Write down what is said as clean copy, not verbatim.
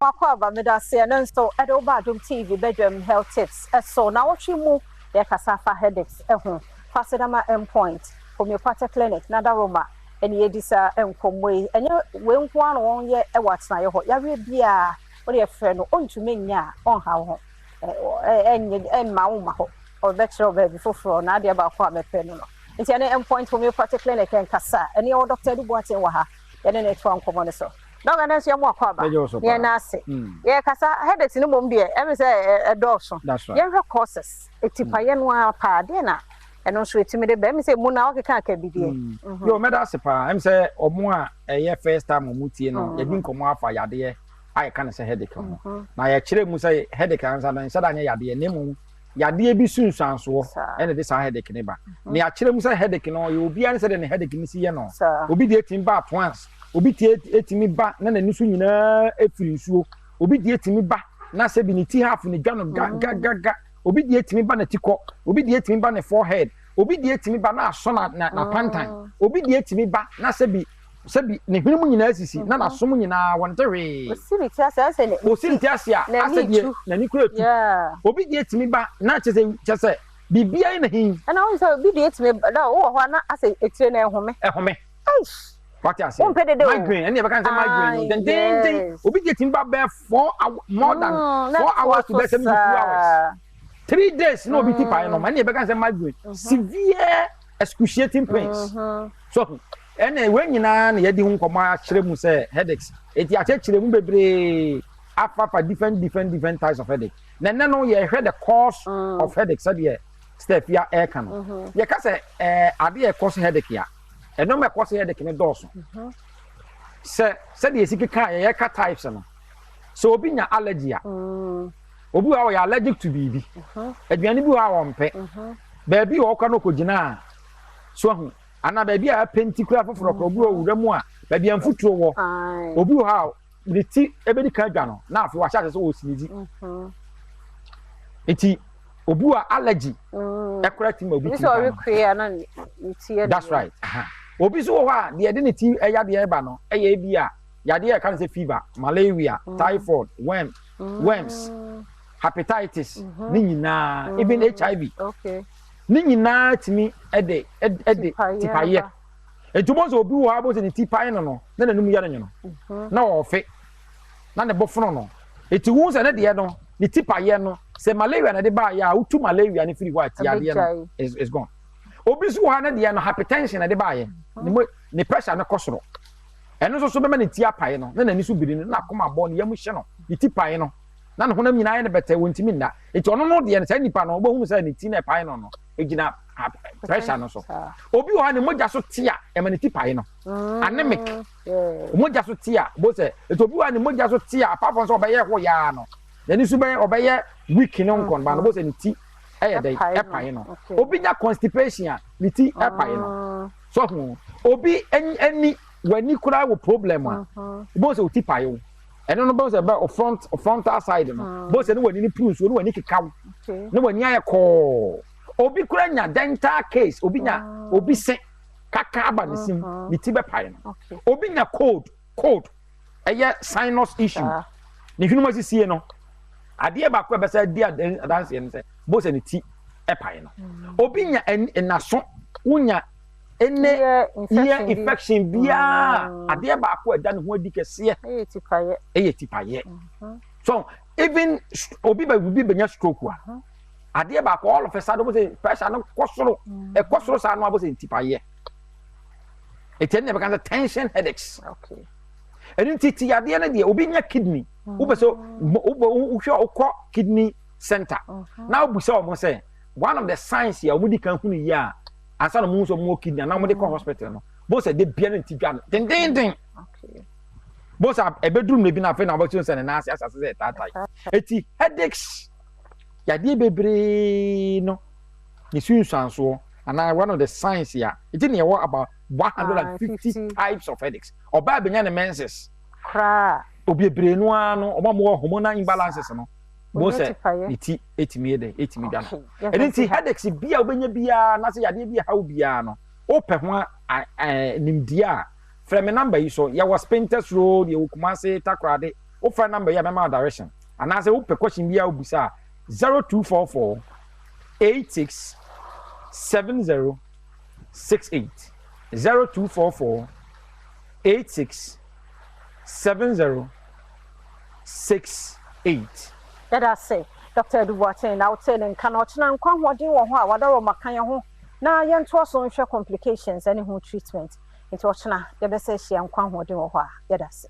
Makwaba medase and so Adom Badwam TV Badwam health tips. So now what you move there kasafa headaches Fasedama endpoint from your party clinic nada Roma and ye disa enkomwe and you when one ye e what's na your ya bia what your friend on to me on how and ma or better baby for na dia ba kwa me penu no. Nti any endpoint from your party clinic and kasa and your doctor do what wa ha ya ne network komo ne so. No, and as you walk over, yeah, Nasi. Yeah, Cassa headaches in the mum, dear. Every say a dawson. That's right. Younger courses, a tipayan padena, and also it's me the baby say Muna can't be dear. Your medasipa, I'm say, or more a year first time of Mutino, you didn't come off for your dear. I can't say headache. Now, actually, must say headache and said, I dear name. Ya dear be soon sounds so, and it is a headache neighbor. Near Chile, headache, and all you will be answered in a headache in the sea, no, sir. Will be dating back once. Obi tie me ba na nanusu nyina efiri nsuo obi die timi ba na se bi ni ti half ni gano gaga obi die timi ba na tikọ obi die timi ba na forehead obi die timi ba na aso na pantan obi die timi ba na se bi ne hwenu nyina asisi na na so nyina wontewe osinti asia ase die na ni kura tu obi die timi ba na chese bibia na hin and also obi die timi da wo ho na ase etire na ehome what I say? Migraine, and never can say migraine. Then, we get him back more than 4 hours to 72 hours. 3 days, no BT pie, no money, never can say migraine. Severe excruciating pains. So, and when you know, you didn't come out, say headaches. It's actually be after different types of headache. Then, no, you heard the cause of headaches. So, yeah, step here, air canal. You can say, I be a cause headache here. And no matter what say the can do so. Said the sick types no. So obi nya allergy a. Obi wa we allergic to bibi. Aduane bi wa won pe. Baby wo kwa no kogina. So hu. Ana baby a pentikula foforo ko obi owura mu a, baby amfuturo wo. Obi wo ha the ti ebedi ka dwa no. Na afi wa sha se o sinidi. Eti obi wa allergy. E correct me obi. So we create na ti. That's right. Obi so ha de de ti eya de eba no eya bi a ya de kan say fever malaria typhoid worms hepatitis ni nyina even HIV okay ni nyina timi ede tipaye etumo so obi wo ha bo se ni tipaye no na nanum ya no na ofe na ne bofno no eti wu se ne de no ni tipaye no se malaria na de ba ya utu malaria ni firi wa ti ya de no is gone. Obi so ha na de no hypertension na de ba ye ni pressure na kosoro eno so be ma ni ti apae no na nani so biri no na akoma bo ne yamu hye no ni ti pae no na ne honam nyina ye ne bete wontimi nda eti ono no de ne sa nipa no obo hunu sa ni ti na pae no egina pressure no so obi ho ha ne moja so tia e ma ni ti pae no anemic moja so tia bo se eti obi ho ha ne moja so tia apart from so obaye ho ya no nani so be obaye weak no nkon ba no bo se ni ti epae no obi nya constipation ni ti epae no so obi any when kura wo problem a bo se oti pae wo eno no bo se be frontal side no bo se no wani ni prunus no wani kekaw no wani aye ko obi kura nya dental case obi nya obi se kaka aba ne sim ni ti be pae no obi nya cold eye sinus issue ni hunu masisi no ade ba ko be se dia dance yen se bo se ni ti epae no obi nya enaso unya ene ear infection bia ade ba ko eda ne ho adi kese eye tipaye so even obi ba nya stroke a ade ba ko all of a sudden bo se pressure no kosoro sa no abo se tipaye eten ne be kan tension headaches okay eni titi ade na de obi nya kidney wo be so wo hwe okọ kidney center now bu se o mo say one of the signs ya omudi kan hunu ya asa no mu so mo kidney na mo de hospital no bo se de bia na ti dwa den okay bo sa ebedrum na bi na fe na bo tun se na asa se tatai eti headaches ya de bebre no ni sunsanso and one of the signs ya it didn't about 150 types of headaches oba benya na menses kra obi bebre no ano oba mo hormonal imbalances no bo se iti etimi dwa no enti headaches bia obenya bia na se yade bia ha bia no ope ho nimdia frame number yi so ya was Painters Road ya Kumase Takrade wo phone number ya mema direction and as a wo pe question bia obusa 0244 86 70 68 0244 86 70 68. That I say, Dr. Dubois, now telling cannot nan kwan wadi wo ho a wadaro makanya ho na yen to so nhwe complications any ho treatment. It was na ye be say hia nkwan wadi wo ho a ye da say.